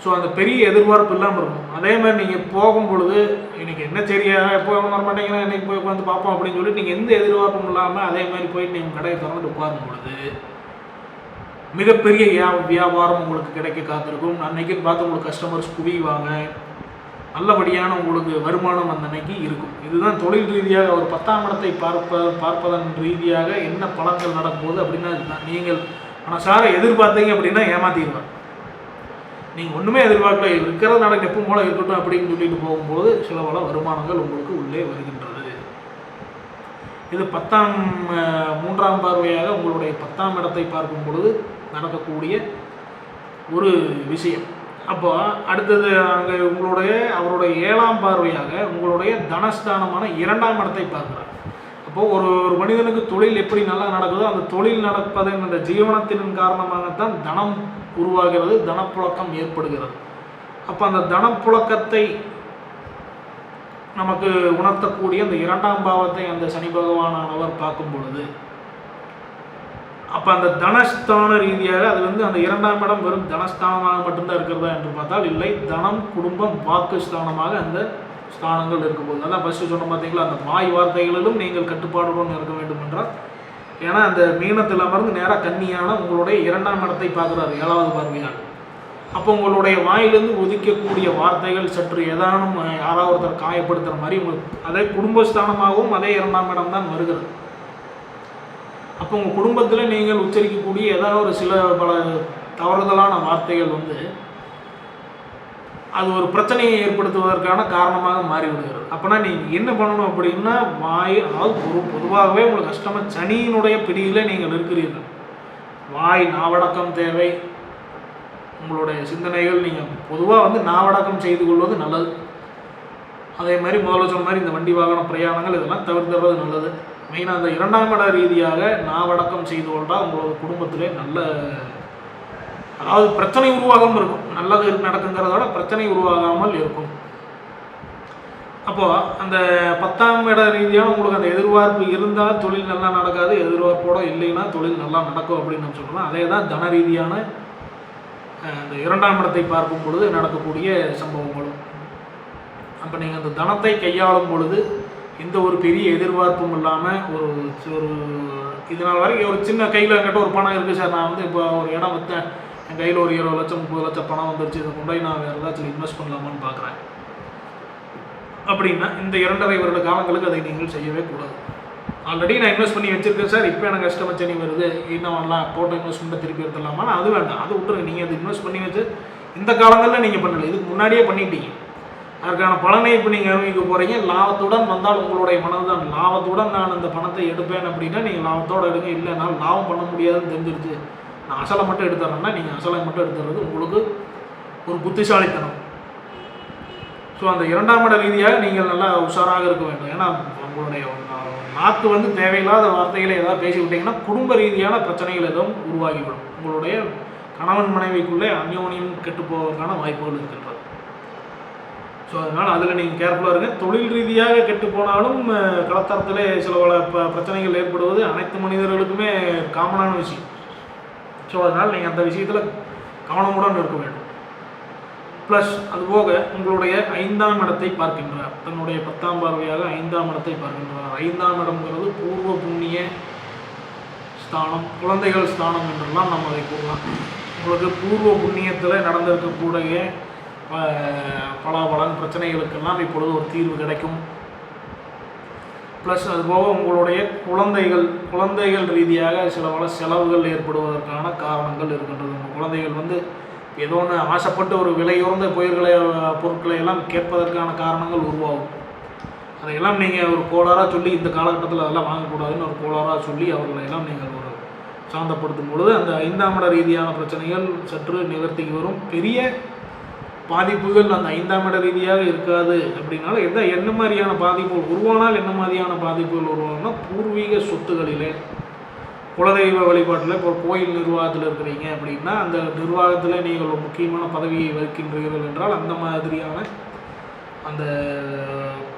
ஸோ அந்த பெரிய எதிர்பார்ப்பு இல்லாமல் இருக்கும். அதே மாதிரி நீங்கள் போகும் பொழுது இன்றைக்கி என்ன சரியா எப்போ வர மாட்டேங்கிறேன், இன்றைக்கி போய் உட்காந்து பார்ப்போம் அப்படின்னு சொல்லிட்டு நீங்கள் எந்த எதிர்பார்ப்பும் இல்லாமல் அதே மாதிரி போயிட்டு நீங்கள் கடையை திறந்துட்டு உட்காரும் பொழுது மிகப்பெரிய வியாபாரம் உங்களுக்கு கிடைக்க காத்திருக்கும். அன்னைக்குன்னு பார்த்து உங்களுக்கு கஸ்டமர்ஸ் குவிவாங்க, நல்லபடியான உங்களுக்கு வருமானம் அந்த அன்னைக்கு இருக்கும். இதுதான் தொழில் ரீதியாக ஒரு 10ஆம் இடத்தை பார்ப்பதன் ரீதியாக என்ன பலன்கள் நடக்கும்போது அப்படின்னா இதுதான். நீங்கள் மனசார எதிர்பார்த்தீங்க அப்படின்னா ஏமாத்திடுவார். நீங்கள் ஒன்றுமே எதிர்பார்க்கல, இருக்கிறது நடக்க எப்பவும் போல இருக்கட்டும் அப்படின்னு சொல்லிட்டு போகும்போது சில பல வருமானங்கள் உங்களுக்கு உள்ளே வருகின்றது. இது 3ஆம் பார்வையாக உங்களுடைய 10ஆம் இடத்தை பார்க்கும் பொழுது நடக்கக்கூடிய ஒரு விஷயம். அப்போ அடுத்தது அங்கே அவருடைய 7ஆம் பார்வையாக உங்களுடைய தனஸ்தானமான 2ஆம் இடத்தை பார்க்குறார். அப்போது ஒரு மனிதனுக்கு தொழில் எப்படி நல்லா நடக்குதோ அந்த தொழில் நடப்பதன் அந்த ஜீவனத்தின் காரணமாகத்தான் தனம் உருவாகிறது, தனப்புழக்கம் ஏற்படுகிறது. அப்போ அந்த தனப்புழக்கத்தை நமக்கு உணர்த்தக்கூடிய அந்த 2ஆம் பாவத்தை அந்த சனி பகவானவர் பார்க்கும் பொழுது, அப்போ அந்த தனஸ்தான ரீதியாக அது வந்து அந்த 2ஆம் இடம் வெறும் தனஸ்தானமாக மட்டும்தான் இருக்கிறதா என்று பார்த்தால் இல்லை, தனம், குடும்பம், வாக்கு ஸ்தானமாக அந்த ஸ்தானங்கள் இருக்கும்போது, அதான் ஃபஸ்ட்டு சொன்ன பார்த்தீங்களா, அந்த வாய் வார்த்தைகளிலும் நீங்கள் கட்டுப்பாடுடன் இருக்க வேண்டும் என்றால், ஏன்னா அந்த மீனத்தில் அமர்ந்து நேராக கன்னியான உங்களுடைய 2ஆம் இடத்தை பார்க்குறாரு 7வது பார்வையாக. அப்போ உங்களுடைய வாயிலிருந்து ஒதுக்கக்கூடிய வார்த்தைகள் சற்று ஏதானும் யாராவது ஒருத்தர் காயப்படுத்துகிற மாதிரி உங்களுக்கு அதே குடும்பஸ்தானமாகவும் அதே 2ஆம் இடம் தான் வருகிறது. அப்போ உங்கள் குடும்பத்தில் நீங்கள் உச்சரிக்கக்கூடிய ஏதாவது ஒரு சில பல தவறுதலான வார்த்தைகள் வந்து அது ஒரு பிரச்சனையை ஏற்படுத்துவதற்கான காரணமாக மாறிவிடுகிறது. அப்போனா நீங்கள் என்ன பண்ணணும் அப்படின்னா, அதாவது பொதுவாகவே உங்களுக்கு அஷ்டம சனியினுடைய பிடியில் நீங்கள் இருக்கிறீர்கள். வாய் நாவடக்கம் தேவை. உங்களுடைய சிந்தனைகள் நீங்கள் பொதுவாக வந்து நாவடக்கம் செய்து கொள்வது நல்லது. அதே மாதிரி முதல்ல சொன்ன மாதிரி இந்த வண்டி வாகன பிரயாணங்கள் இதெல்லாம் தவிர்த்துறது நல்லது. மெயினாக அந்த 2ஆம் இட ரீதியாக நாவடக்கம் செய்து கொண்டால் உங்களோட குடும்பத்திலே நல்ல, அதாவது பிரச்சனை உருவாகாமல் இருக்கும். நல்லது நடக்குங்கிறத விட பிரச்சனை உருவாகாமல் இருக்கும். அப்போது அந்த 10ஆம் இட ரீதியாக உங்களுக்கு அந்த எதிர்பார்ப்பு இருந்தால் தொழில் நல்லா நடக்காது, எதிர்பார்ப்போடு இல்லைன்னா தொழில் நல்லா நடக்கும் அப்படின்னு நம்ம சொல்கிறோம். அதே தான் தன ரீதியான அந்த 2ஆம் இடத்தை பார்க்கும் பொழுது நடக்கக்கூடிய சம்பவங்களும். அப்போ நீங்கள் அந்த தனத்தை கையாளும் பொழுது எந்த ஒரு பெரிய எதிர்பார்ப்பும் இல்லாமல் ஒரு இதனால் வரைக்கும் ஒரு சின்ன கையில் என்கிட்ட ஒரு பணம் இருக்குது சார், நான் வந்து இப்போ ஒரு இடம் விற்றேன், என் கையில் ஒரு 20 லட்சம் 30 லட்சம் பணம் வந்துருச்சு, இதை கொண்டு போய் நான் வேறு ஏதாச்சும் இன்வெஸ்ட் பண்ணலாமான்னு பார்க்குறேன் அப்படின்னா இந்த 2.5 வருட காலங்களுக்கு அதை நீங்கள் செய்யவே கூடாது. ஆல்ரெடி நான் இன்வெஸ்ட் பண்ணி வச்சுருக்கேன் சார், இப்போ எனக்கு அஷ்டம சனி வருது, என்ன பண்ணலாம், போட்ட இன்வெஸ்ட்மெண்ட்டை திருப்பி எடுத்துடலாமா, அது வேண்டாம், அது விட்டுருங்க. நீங்கள் அது இன்வெஸ்ட் பண்ணி வச்சு இந்த காலங்களில் நீங்கள் பண்ணலை, இதுக்கு முன்னாடியே பண்ணிட்டீங்க. அதற்கான பலனை இப்போ நீங்கள் அனுபவிக்க போகிறீங்க. லாபத்துடன் வந்தால் உங்களுடைய மனது தான், லாபத்துடன் நான் அந்த பணத்தை எடுப்பேன் அப்படின்னா நீங்கள் லாபத்தோடு எடுங்க. இல்லை நான் லாபம் பண்ண முடியாதுன்னு தெரிஞ்சிருச்சு, நான் அசலை மட்டும் எடுத்துறேன்னா நீங்கள் அசலை மட்டும் எடுத்துறது உங்களுக்கு ஒரு புத்திசாலித்தனம். ஸோ அந்த 2ஆம் இட ரீதியாக நீங்கள் நல்லா உஷாராக இருக்க வேண்டும். ஏன்னா உங்களுடைய நாக்கு வந்து தேவையில்லாத வார்த்தைகளை ஏதாவது பேசிவிட்டீங்கன்னா குடும்ப ரீதியான பிரச்சனைகள் எதுவும் உருவாகிவிடும். உங்களுடைய கணவன் மனைவிக்குள்ளே அந்யோன்யம் கெட்டு போவதற்கான வாய்ப்புகள் இருக்கின்றது. ஸோ அதனால் அதில் நீங்கள் கேர்ஃபுல்லாக இருங்க. தொழில் ரீதியாக கெட்டு போனாலும் கலத்தரத்தில் சில பல பிரச்சனைகள் ஏற்படுவது அனைத்து மனிதர்களுக்குமே காமனான விஷயம். ஸோ அதனால் நீங்கள் அந்த விஷயத்தில் கவனமுடன் இருக்க வேண்டும். ப்ளஸ் அதுபோக உங்களுடைய 5ஆம் இடத்தை பார்க்கின்றார். தன்னுடைய 10ஆம் பார்வையாக 5ஆம் இடத்தை பார்க்கின்றார். 5ஆம் இடம்ங்கிறது பூர்வ புண்ணிய ஸ்தானம், குழந்தைகள் ஸ்தானம் என்றெல்லாம் நம்ம அதை கூறலாம். உங்களுக்கு பூர்வ புண்ணியத்தில் நடந்திருக்கக்கூடிய பல பிரச்சனைகளுக்கெல்லாம் இப்பொழுது ஒரு தீர்வு கிடைக்கும். ப்ளஸ் அதுபோக உங்களுடைய குழந்தைகள் ரீதியாக சில பல செலவுகள் ஏற்படுவதற்கான காரணங்கள் இருக்கின்றது. உங்கள் குழந்தைகள் வந்து ஏதோ ஒன்று ஆசைப்பட்டு ஒரு விலையுறந்த பொருட்களை எல்லாம் கேட்பதற்கான காரணங்கள் உருவாகும். அதையெல்லாம் நீங்கள் ஒரு கோளாறாக சொல்லி இந்த காலகட்டத்தில் அதெல்லாம் வாங்கக்கூடாதுன்னு ஒரு கோளாறாக சொல்லி அவர்களையெல்லாம் நீங்கள் ஒரு சாந்தப்படுத்தும் பொழுது அந்த 5ஆம் இட ரீதியான பிரச்சனைகள் சற்று நிவர்த்திக்கு வரும். பெரிய பாதிப்புகள் அந்த 5ஆம் இட ரீதியாக இருக்காது. அப்படின்னால என்ன மாதிரியான பாதிப்புகள் உருவானால் என்ன மாதிரியான பாதிப்புகள் உருவாகும்னா, பூர்வீக சொத்துகளிலே குலதெய்வ வழிபாட்டில் இப்போ கோயில் நிர்வாகத்தில் இருக்கிறீங்க அப்படின்னா அந்த நிர்வாகத்தில் நீங்கள் ஒரு முக்கியமான பதவியை வகிக்கின்றீர்கள் என்றால் அந்த மாதிரியான அந்த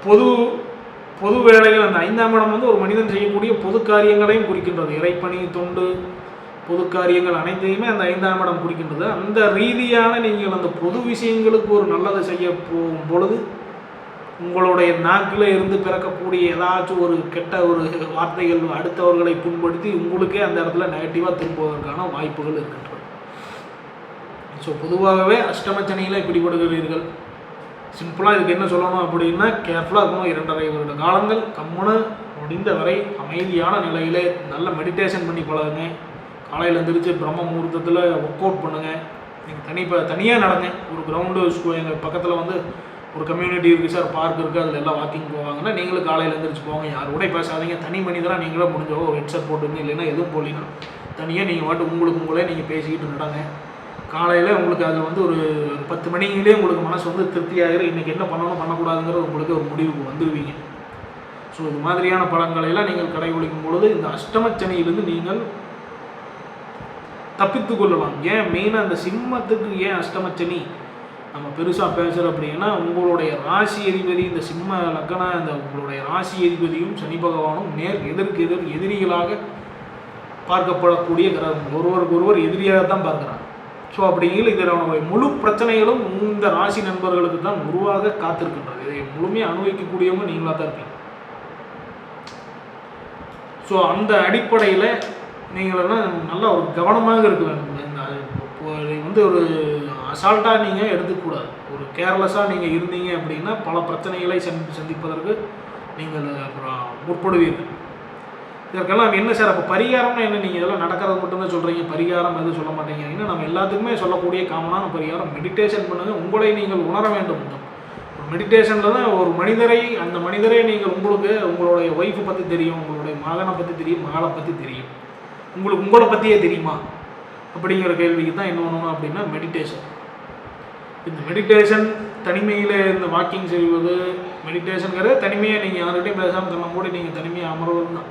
பொது வேலைகள், அந்த 5ஆம் இடம் வந்து ஒரு மனிதன் செய்யக்கூடிய பொது காரியங்களையும் குறிக்கின்றது. இறைப்பணி, தொண்டு, பொது காரியங்கள் அனைத்தையுமே அந்த 5ஆம் இடம் குறிக்கின்றது. அந்த ரீதியான நீங்கள் அந்த பொது விஷயங்களுக்கு ஒரு நல்லதை செய்ய போகும் பொழுது உங்களுடைய நாக்கில் இருந்து பிறக்கக்கூடிய ஏதாச்சும் ஒரு கெட்ட ஒரு வார்த்தைகள் அடுத்தவர்களை புண்படுத்தி உங்களுக்கே அந்த இடத்துல நெகட்டிவாக திரும்புவதற்கான வாய்ப்புகள் இருக்கின்றது. ஸோ பொதுவாகவே அஷ்டமச்சனியில் பிடிபடுகிறீர்கள். சிம்பிளாக இதுக்கு என்ன சொல்லணும் அப்படின்னா, கேர்ஃபுல்லாக இருக்கணும். 2.5 வருட காலங்கள் கம்முன்னு முடிந்த வரை அமைதியான நிலையிலே நல்ல மெடிடேஷன் பண்ணி பழகுங்க. காலையில் எழுந்திரிச்சு பிரம்ம முகூர்த்தத்தில் ஒர்க் அவுட் பண்ணுங்கள். நீங்கள் தனியாக நடங்க. ஒரு கிரவுண்டு எங்கள் பக்கத்தில் வந்து ஒரு கம்யூனிட்டி இருக்குது சார், பார்க் இருக்குது, அதில் எல்லாம் வாக்கிங் போவாங்கன்னா நீங்களும் காலையில் எழுந்திரிச்சு போங்க. யார் கூட பேசாதீங்க. தனி மனிதராக நீங்களே முடிஞ்சோ ஹெட்செட் போட்டுங்க, இல்லைன்னா எதுவும் போடலினா தனியாக நீங்கள் வாட்டு உங்களே நீங்கள் பேசிக்கிட்டு நடங்க. காலையில் உங்களுக்கு அதில் வந்து ஒரு 10 மணிங்களே உங்களுக்கு மனசு வந்து திருப்தியாகிற இன்றைக்கி என்ன பண்ணணும் பண்ணக்கூடாதுங்கிறது உங்களுக்கு ஒரு முடிவுக்கு வந்துடுவீங்க. ஸோ இது மாதிரியான பலன்களையெல்லாம் நீங்கள் கடைபிடிக்கும் பொழுது இந்த அஷ்டமச்சனியிலிருந்து நீங்கள் தப்பித்து கொள்ளலாம். ஏன் மெயினாக அந்த சிம்மத்துக்கு ஏன் அஷ்டமச்சனி நம்ம பெருசாக பேசுகிறோம் அப்படின்னா உங்களுடைய ராசி அதிபதி இந்த சிம்ம லக்ன இந்த உங்களுடைய ராசி அதிபதியும் சனி பகவானும் எதிர்க்கு எதிரிகளாக பார்க்கப்படக்கூடிய கிரகம், ஒருவருக்கு ஒருவர் எதிரியாக தான் பார்க்குறாங்க. ஸோ அப்படிங்கிற இதனுடைய முழு பிரச்சனைகளும் இந்த ராசி நண்பர்களுக்கு தான் உருவாக காத்திருக்கின்றது. இதை முழுமையாக அனுபவிக்கக்கூடியவங்க நீங்களாக தான் இருப்பீங்க. ஸோ அந்த அடிப்படையில் நீங்களெல்லாம் நல்லா ஒரு கவனமாக இருக்க வேண்டும். இந்த ஒரு அசால்ட்டாக நீங்கள் எடுத்துக்கூடாது. ஒரு கேர்லெஸ்ஸாக நீங்கள் இருந்தீங்க அப்படின்னா பல பிரச்சனைகளை சந்திப்பதற்கு நீங்கள் முற்படுவீர்கள். இதற்கெல்லாம் என்ன சார் அப்போ பரிகாரம்னு என்ன? நீங்கள் இதெல்லாம் நடக்கிறது மட்டும்தான் சொல்கிறீங்க, பரிகாரம் எதுவும் சொல்ல மாட்டீங்க. இன்னும் நம்ம எல்லாத்துக்குமே சொல்லக்கூடிய காமனான பரிகாரம் மெடிடேஷன் பண்ணுங்கள். உங்களை நீங்கள் உணர வேண்டும். மெடிடேஷனில் தான் ஒரு மனிதரை, அந்த மனிதரை நீங்கள் உங்களுடைய ஒய்ஃபை பற்றி தெரியும், உங்களுடைய மகனை பற்றி தெரியும், மகளை பற்றி தெரியும், உங்களை பற்றியே தெரியுமா அப்படிங்கிற கேள்விக்கு தான் என்ன பண்ணணும் அப்படின்னா மெடிடேஷன். இந்த மெடிடேஷன் தனிமையில் இந்த வாக்கிங் செய்வது, மெடிடேஷனுங்கிறது தனிமையை நீங்கள் யார்கிட்டையும் பேசாமல் தன்னை மூடி நீங்கள் தனிமையாக அமர்வது தான்.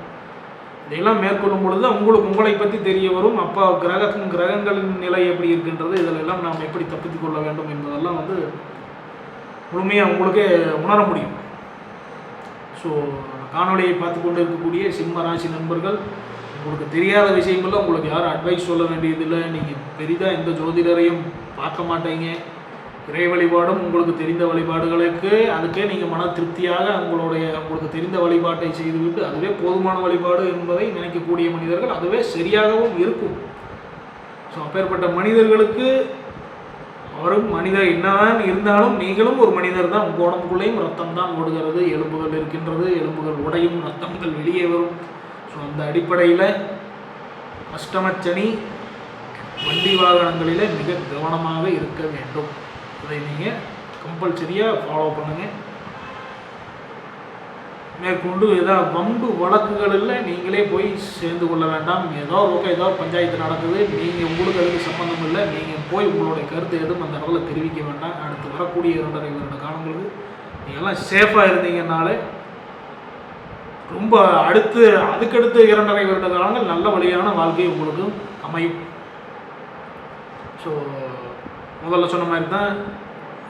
இதையெல்லாம் மேற்கொள்ளும் பொழுது தான் உங்களை பற்றி தெரிய வரும். அப்போ கிரகங்களின் நிலை எப்படி இருக்கின்றது, இதிலெல்லாம் நாம் எப்படி தப்பித்து கொள்ள வேண்டும் என்பதெல்லாம் முழுமையாக உங்களுக்கே உணர முடியும். ஸோ காணொலியை பார்த்து கொண்டு இருக்கக்கூடிய சிம்ம ராசி நண்பர்கள், உங்களுக்கு தெரியாத விஷயங்களில் உங்களுக்கு யாரும் அட்வைஸ் சொல்ல வேண்டியதில்லை. நீங்கள் பெரிதாக எந்த ஜோதிடரையும் பார்க்க மாட்டீங்க. இறை வழிபாடும் உங்களுக்கு தெரிந்த வழிபாடுகளுக்கு அதுக்கே நீங்கள் மன திருப்தியாக உங்களுக்கு தெரிந்த வழிபாட்டை செய்துவிட்டு அதுவே போதுமான வழிபாடு என்பதை நினைக்கக்கூடிய மனிதர்கள் அதுவே சரியாகவும் இருக்கும். ஸோ அப்பேற்பட்ட மனிதர்களுக்கு அவரும் மனிதர் என்னதான் இருந்தாலும் நீங்களும் ஒரு மனிதர் தான். உங்கள் உடம்புக்குள்ளேயும் ரத்தம் தான் ஓடுகிறது, எலும்புகள் இருக்கின்றது, எலும்புகள் உடையும், ரத்தங்கள் வெளியே வரும். ஸோ அந்த அடிப்படையில் அஷ்டமச்சனி வண்டி வாகனங்களில் மிக கவனமாக இருக்க வேண்டும். அதை நீங்கள் கம்பல்சரியாக ஃபாலோ பண்ணுங்கள். மேற்கொண்டு ஏதாவது வம்பு வழக்குகளில் நீங்களே போய் சேர்ந்து கொள்ள வேண்டாம். ஏதோ பஞ்சாயத்து நடக்குது, நீங்கள் உங்களுக்கு அதுக்கு சம்மந்தம் இல்லை, நீங்கள் போய் உங்களுடைய கருத்து எதுவும் அந்த இடத்துல தெரிவிக்க வேண்டாம். அடுத்து வரக்கூடிய 2.5 வருட காலங்களுக்கு நீங்கள்லாம் சேஃபாக இருந்தீங்கன்னாலே ரொம்ப அதுக்கடுத்து 2.5 வருட காலங்கள் நல்ல வழியான வாழ்க்கை உங்களுக்கு அமையும். ஸோ முதல்ல சொன்ன மாதிரி தான்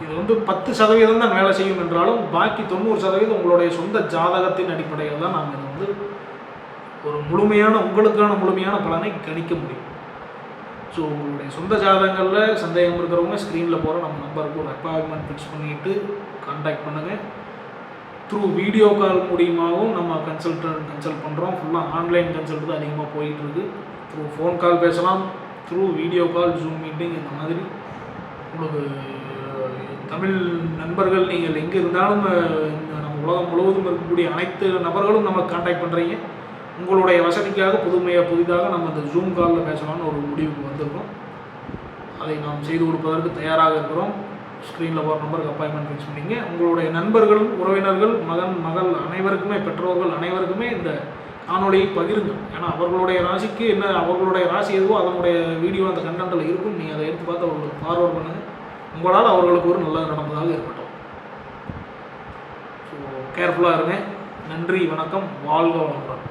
இது 10% தான் வேலை செய்யும் என்றாலும் பாக்கி 90% உங்களுடைய சொந்த ஜாதகத்தின் அடிப்படையில் தான் நாம் இதை ஒரு உங்களுக்கான முழுமையான பலனை கணிக்க முடியும். ஸோ உங்களுடைய சொந்த ஜாதகங்களில் சந்தேகம் இருக்கிறவங்க ஸ்க்ரீனில் போகிற நம்ம நம்பருக்கு ஒரு அப்பாயின்மெண்ட் ஃபிக்ஸ் பண்ணிவிட்டு கான்டாக்ட் பண்ணுங்கள். த்ரூ வீடியோ கால் மூலியமாகவும் நம்ம கன்சல்ட் பண்ணுறோம். ஃபுல்லாக ஆன்லைன் கன்சல்ட் தான் அதிகமாக போயிட்டுருக்கு. த்ரூ ஃபோன் கால் பேசலாம், through video call, zoom meeting, இந்த மாதிரி உங்களுக்கு தமிழ் நண்பர்கள் நீங்கள் எங்கே இருந்தாலும் நம்ம உலகம் முழுவதும் இருக்கக்கூடிய அனைத்து நபர்களும் நம்ம கான்டாக்ட் பண்ணுறீங்க. உங்களுடைய வசதிக்காக புதிதாக நம்ம இந்த ஜூம் காலில் பேசலாம்னு ஒரு முடிவுக்கு வந்திருக்கோம். அதை நாம் செய்து கொடுப்பதற்கு தயாராக இருக்கிறோம். ஸ்க்ரீனில் போகிற நம்பருக்கு அப்பாயின்மெண்ட் ஃபிக்ஸ் பண்ணிங்க. உங்களுடைய நண்பர்கள், உறவினர்கள், மகள் அனைவருக்குமே, பெற்றோர்கள் அனைவருக்குமே இந்த காணொலியை பகிருங்க. ஏன்னா அவர்களுடைய ராசிக்கு அவர்களுடைய ராசி எதுவோ அதனுடைய வீடியோ அந்த கண்டென்ட்டில் இருக்கும். நீங்கள் அதை எடுத்து பார்த்து அவர்களுக்கு ஃபார்வர்ட் பண்ணுங்கள். உங்களால் அவர்களுக்கு ஒரு நல்லது நடந்ததாக இருக்கட்டும். ஸோ கேர்ஃபுல்லாக இருங்க. நன்றி, வணக்கம், வாழ்க வளமுடன்.